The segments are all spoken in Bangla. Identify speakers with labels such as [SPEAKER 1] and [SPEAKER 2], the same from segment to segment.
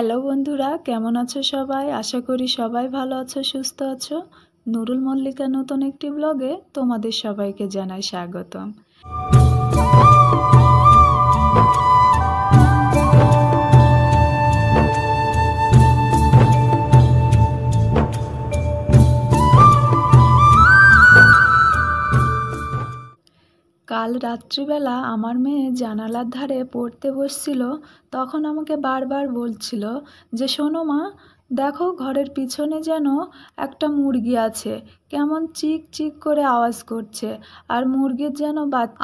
[SPEAKER 1] হ্যালো বন্ধুরা, কেমন আছো সবাই? আশা করি সবাই ভালো আছো, সুস্থ আছো। নুরুল মল্লিকা নতুন একটি ব্লগে তোমাদের সবাইকে জানাই স্বাগতম। কাল রাত্রিবেলা আমার মেয়ে জানালার ধারে পড়তে বসছিল, তখন আমাকে বারবার বলছিল যে শোনো মা, দেখো ঘরের পিছনে যেন একটা মুরগি আছে, কেমন চিক চিক করে আওয়াজ করছে। আর মুরগির যেন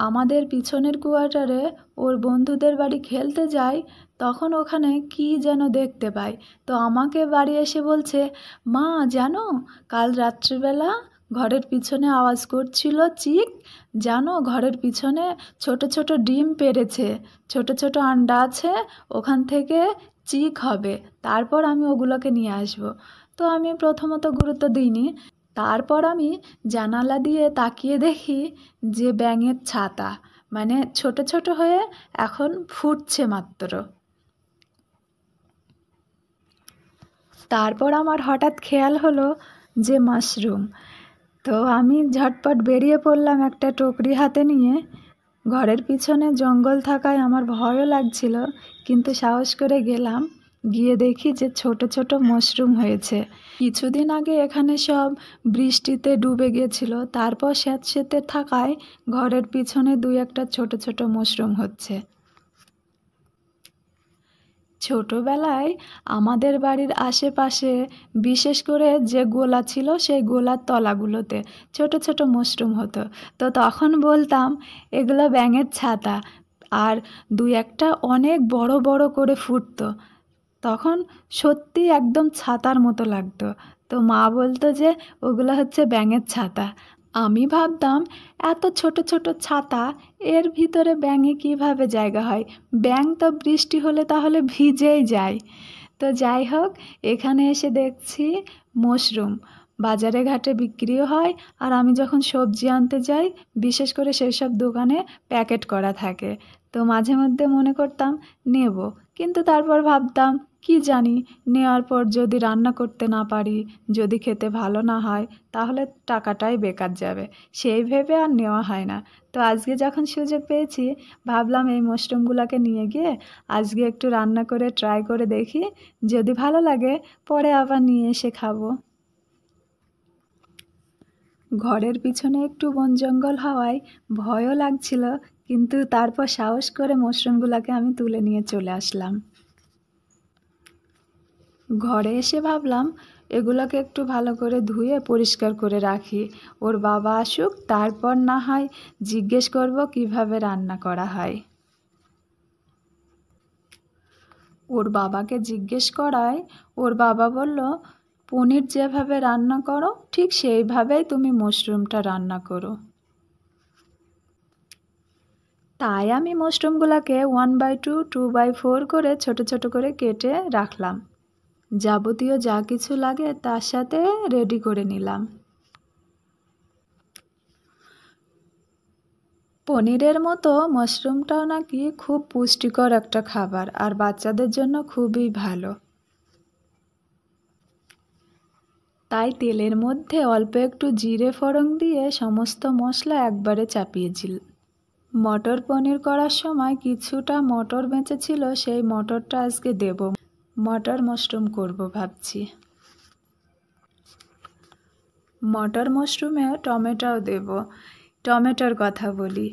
[SPEAKER 1] আমাদের পিছনের কোয়ার্টারে ওর বন্ধুদের বাড়ি খেলতে যায়, তখন ওখানে কি যেন দেখতে পায়। তো আমাকে বাড়ি এসে বলছে, মা জানো কাল রাত্রিবেলা ঘরের পিছনে আওয়াজ করছিল চিক, জানো ঘরের পিছনে ছোট ছোট ডিম পেড়েছে, ছোট ছোট আন্ডা আছে, ওখান থেকে চিক হবে, তারপর আমি ওগুলোকে নিয়ে আসব। তো আমি প্রথমত গুরুত্ব দিইনি। তারপর আমি জানালা দিয়ে তাকিয়ে দেখি যে ব্যাঙের ছাতা, মানে ছোট ছোট হয়ে এখন ফুটছে মাত্র। তারপর আমার হঠাৎ খেয়াল হলো যে মাশরুম। তো আমি ঝটপট বেরিয়ে পড়লাম একটা টকরি হাতে নিয়ে। ঘরের পিছনে জঙ্গল থাকায় আমার ভয়ও লাগছিল, কিন্তু সাহস করে গেলাম। গিয়ে দেখি যে ছোট ছোট মাশরুম হয়েছে। কিছুদিন আগে এখানে সব বৃষ্টিতে ডুবে গিয়েছিল, তারপর স্যাঁতসেঁতে থাকায় ঘরের পিছনে দুই একটা ছোট ছোট মাশরুম হচ্ছে। ছোটবেলায় আমাদের বাড়ির আশেপাশে, বিশেষ করে যে গোলা ছিল সেই গোলার তলাগুলোতে ছোট ছোট মাশরুম হতো। তো তখন বলতাম এগুলো ব্যাঙের ছাতা, আর দুই একটা অনেক বড় বড় করে ফুটতো। তখন সত্যি একদম ছাতার মতো লাগতো। তো মা বলতো যে ওগুলো হচ্ছে ব্যাঙের ছাতা। আমি ভাবতাম এত ছোট ছোট ছাতা, এর ভিতরে ব্যাঙে কিভাবে জায়গা হয়? ব্যাঙ তো বৃষ্টি হলে তাহলে ভিজেই যায়। তো যাই হোক, এখানে এসে দেখছি মাশরুম বাজারে ঘাটে বিক্রিও হয়। আর আমি যখন সবজি আনতে যাই, বিশেষ করে সেই সব দোকানে প্যাকেট করা থাকে। তো মাঝে মধ্যে মনে করতাম নেব, কিন্তু তারপর ভাবতাম কি জানি, নেওয়ার পর যদি রান্না করতে না পারি, যদি খেতে ভালো না হয়, তাহলে টাকাটাই বেকার যাবে। সেই ভেবে আর নেওয়া হয় না। তো আজকে যখন সুযোগ পেয়েছি, ভাবলাম এই মাশরুমগুলোকে নিয়ে গিয়ে আজকে একটু রান্না করে ট্রাই করে দেখি, যদি ভালো লাগে পরে আবার নিয়ে এসে খাবো। ঘরের পিছনে একটু বন জঙ্গল হওয়ায় ভয়ও লাগছিল, কিন্তু তারপর সাহস করে মাশরুমগুলোকে আমি তুলে নিয়ে চলে আসলাম। ঘরে এসে ভাবলাম এগুলোকে একটু ভালো করে ধুয়ে পরিষ্কার করে রাখি। ওর বাবা আসুক, তারপর না হয় জিজ্ঞেস করব কিভাবে রান্না করা হয়। ওর বাবাকে জিজ্ঞেস করায় ওর বাবা বলল, পনির যেভাবে রান্না করো ঠিক সেইভাবেই তুমি মাশরুমটা রান্না করো। তাই আমি মাশরুমগুলোকে 1/2 2/4 করে ছোট ছোট করে কেটে রাখলাম। যাবতীয় যা কিছু লাগে তার সাথে রেডি করে নিলাম। পনিরের মতো মাশরুমটাও নাকি খুব পুষ্টিকর একটা খাবার, আর বাচ্চাদের জন্য খুবই ভালো। তাই তেলের মধ্যে অল্প একটু জিরে ফোড়ন দিয়ে সমস্ত মশলা একবারে চাপিয়েছিল। মটর পনির করার সময় কিছুটা মটর বেঁচেছিল, সেই মটরটা আজকে দেব। মটর মাশরুম করব ভাবছি। মটর মাশরুমে টমেটোও দেব। টমেটোর কথা বলি,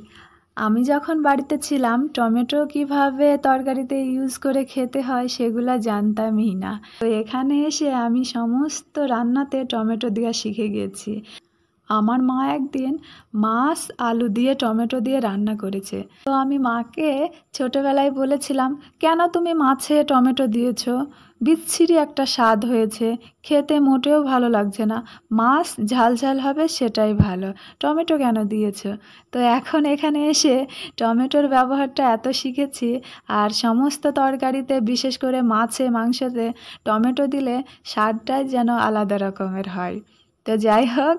[SPEAKER 1] আমি যখন বাড়িতে ছিলাম টমেটো কিভাবে তরকারিতে ইউজ করে খেতে হয় সেগুলো জানতামই না। তো এখানে এসে আমি সমস্ত রান্নাতে টমেটো দেওয়া শিখে গেছি। আমার মা একদিন মাছ আলু দিয়ে টমেটো দিয়ে রান্না করেছে। তো আমি মাকে ছোটবেলায় বলেছিলাম, কেন তুমি মাছে টমেটো দিয়েছো? বিচ্ছিরি একটা স্বাদ হয়েছে, খেতে মোটেও ভালো লাগছে না। মাছ ঝাল ঝাল হবে সেটাই ভালো, টমেটো কেন দিয়েছো? তো এখন এখানে এসে টমেটোর ব্যবহারটা এত শিখেছি, আর সমস্ত তরকারিতে বিশেষ করে মাছে মাংসতে টমেটো দিলে স্বাদটাই যেন আলাদা রকমের হয়। তো যাই হোক,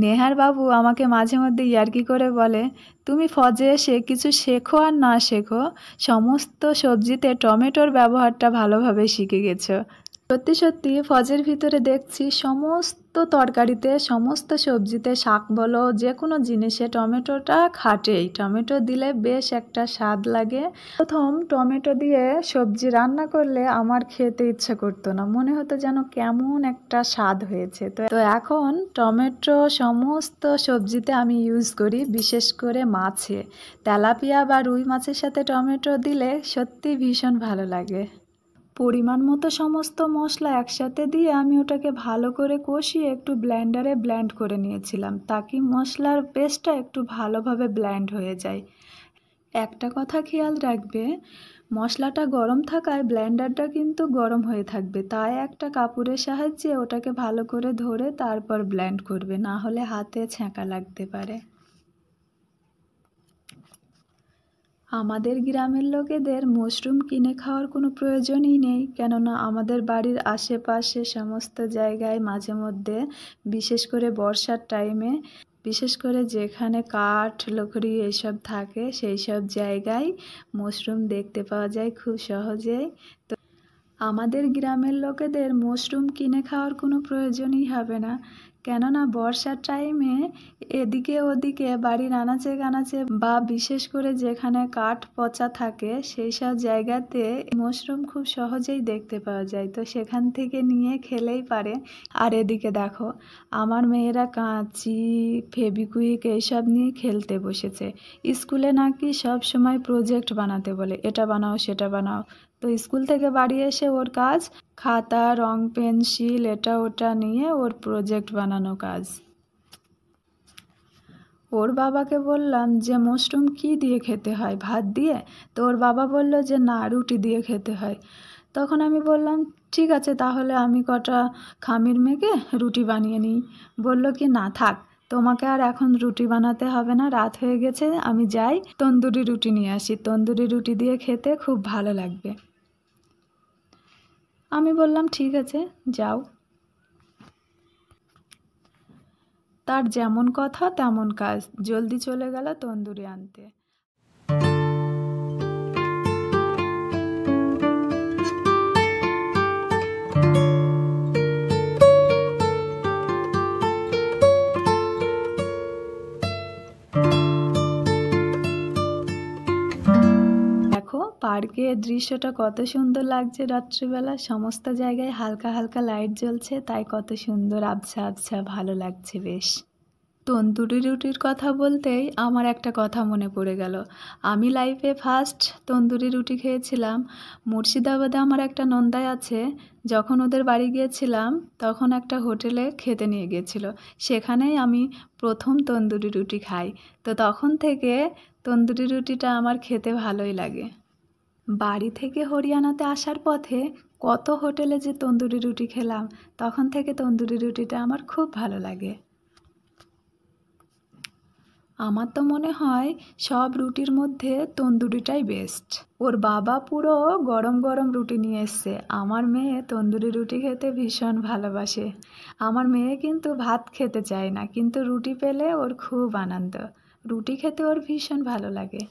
[SPEAKER 1] নেহার বাবু আমাকে মাঝে মধ্যে ইয়ার্কি করে বলে, তুমি ফজে এসে কিছু শেখো আর না শেখো, সমস্ত সবজিতে টমেটোর ব্যবহারটা ভালোভাবে শিখে গেছো। সত্যি সত্যি ফজের ভিতরে দেখছি সমস্ত তরকারিতে, সমস্ত সবজিতে, শাক বলো যে কোনো জিনিসে টমেটোটা খাটেই। টমেটো দিলে বেশ একটা স্বাদ লাগে। প্রথম টমেটো দিয়ে সবজি রান্না করলে আমার খেতে ইচ্ছে করতো না, মনে হতো যেন কেমন একটা স্বাদ হয়েছে। তো এখন টমেটো সমস্ত সবজিতে আমি ইউজ করি, বিশেষ করে মাছে, তেলাপিয়া বা রুই মাছের সাথে টমেটো দিলে সত্যি ভীষণ ভালো লাগে। পরিমাণ মতো সমস্ত মশলা একসাথে দিয়ে আমি ওটাকে ভালো করে কষিয়ে একটু ব্লেন্ডারে ব্লেন্ড করে নিয়েছিলাম, তাকে মশলার পেস্টটা একটু ভালোভাবে ব্লেন্ড হয়ে যায়। একটা কথা খেয়াল রাখবে, মশলাটা গরম থাকায় ব্লেন্ডারটা কিন্তু গরম হয়ে থাকবে, তাই একটা কাপড়ের সাহায্যে ওটাকে ভালো করে ধরে তারপর ব্লেন্ড করবে, না হলে হাতে ছ্যাঁকা লাগতে পারে। আমাদের গ্রামের লোকেদের মাশরুম কিনে খাওয়ার কোনো প্রয়োজনই নেই, কেননা আমাদের বাড়ির আশেপাশে সমস্ত জায়গায় মাঝে মধ্যে, বিশেষ করে বর্ষার টাইমে, বিশেষ করে যেখানে কাঠ লকড়ি এইসব থাকে সেই সব জায়গায় মাশরুম দেখতে পাওয়া যায় খুব সহজেই। তো আমাদের গ্রামের লোকেদের মাশরুম কিনে খাওয়ার কোনো প্রয়োজনই হবে না, কেননা বর্ষার টাইমে এদিকে ওদিকে বাড়ির আনাচে কানাচে বা বিশেষ করে যেখানে কাঠ পচা থাকে সেই সব জায়গাতে মাশরুম খুব সহজেই দেখতে পাওয়া যায়, তো সেখান থেকে নিয়ে খেলেই পারে। আর এদিকে দেখো, আমার মেয়েরা কাঁচি, ফেবিকুইক এইসব নিয়ে খেলতে বসেছে। স্কুলে নাকি সব সময় প্রজেক্ট বানাতে বলে, এটা বানাও সেটা বানাও। তো স্কুল থেকে বাড়ি এসে ওর কাজ খাতা, রং, পেন্সিল, এটা ওটা নিয়ে ওর প্রজেক্ট বানানো কাজ। ওর বাবাকে বললাম যে মাশরুম কী দিয়ে খেতে হয়, ভাত দিয়ে? তো ওর বাবা বলল যে না, রুটি দিয়ে খেতে হয়। তখন আমি বললাম ঠিক আছে, তাহলে আমি কটা খামির মেখে রুটি বানিয়ে নিই। বলল কি না থাক, তোমাকে আর এখন রুটি বানাতে হবে না, রাত হয়ে গেছে, আমি যাই তন্দুরি রুটি নিয়ে আসি, তন্দুরি রুটি দিয়ে খেতে খুব ভালো লাগবে। আমি বললাম ঠিক আছে যাও। তার যেমন কথা তেমন কাজ, জলদি চলে গেল তন্দুরি আনতে। দেখো পার্কের দৃশ্যটা কত সুন্দর লাগছে রাত্রিবেলা, সমস্ত জায়গায় হালকা হালকা লাইট জ্বলছে, তাই কত সুন্দর আবছা আবছা ভালো লাগছে বেশ। তন্দুরি রুটির কথা বলতেই আমার একটা কথা মনে পড়ে গেল। আমি লাইফে ফার্স্ট তন্দুরি রুটি খেয়েছিলাম মুর্শিদাবাদে, আমার একটা নন্দাই আছে, যখন ওদের বাড়ি গিয়েছিলাম তখন একটা হোটেলে খেতে নিয়ে গিয়েছিল, সেখানেই আমি প্রথম তন্দুরি রুটি খাই। তো তখন থেকে তন্দুরি রুটিটা আমার খেতে ভালোই লাগে। বাড়ি থেকে হরিয়ানাতে আসার পথে কত হোটেলে যে তন্দুরি রুটি খেলাম, তখন থেকে তন্দুরি রুটিটা আমার খুব ভালো লাগে। আমার তো মনে হয় সব রুটির মধ্যে তন্দুরিটাই বেস্ট। ওর বাবা পুরো গরম গরম রুটি নিয়ে এসছে। আমার মেয়ে তন্দুরি রুটি খেতে ভীষণ ভালোবাসে। আমার মেয়ে কিন্তু ভাত খেতে চায় না, কিন্তু রুটি পেলে ওর খুব আনন্দ। রুটি খেতে ওর ভীষণ ভালো লাগে।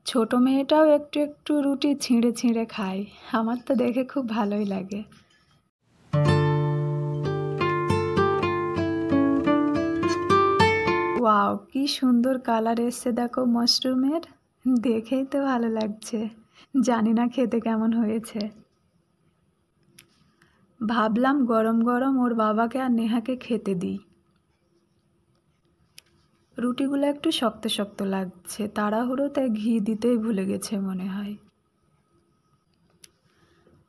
[SPEAKER 1] ছোট মেয়েটাও একটু একটু রুটি ছিঁড়ে ছিঁড়ে খায়, আমার তো দেখে খুব ভালোই লাগে। ওয়াও, কি সুন্দর কালার এসছে দেখো মাশরুমের, দেখেই তো ভালো লাগছে, জানি না খেতে কেমন হয়েছে। ভাবলাম গরম গরম ওর বাবাকে আর নেহাকে খেতে দিই। রুটিগুলো একটু শক্ত শক্ত লাগছে, তাড়াহুড়োতে ঘি দিতেই ভুলে গেছে মনে হয়।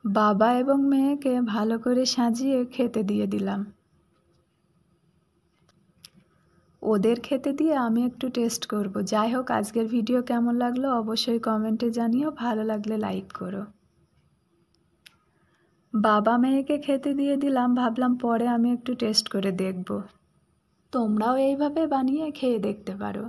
[SPEAKER 1] বাবা এবং মেয়েকে ভালো করে সাজিয়ে খেতে দিয়ে দিলাম। ওদের খেতে দিয়ে আমি একটু টেস্ট করব। যাই হোক, আজকের ভিডিও কেমন লাগলো অবশ্যই কমেন্টে জানিও, ভালো লাগলে লাইক করো। বাবা মেয়েকে খেতে দিয়ে দিলাম, ভাবলাম পরে আমি একটু টেস্ট করে দেখব। তোমরাও এইভাবে বানিয়ে খেয়ে দেখতে পারো।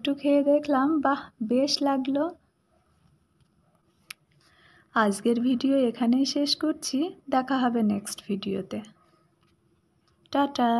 [SPEAKER 1] একটু খেয়ে দেখলাম, বাহ বেশ লাগলো। আজকের ভিডিও এখানেই শেষ করছি, দেখা হবে নেক্সট ভিডিওতে। টাটা।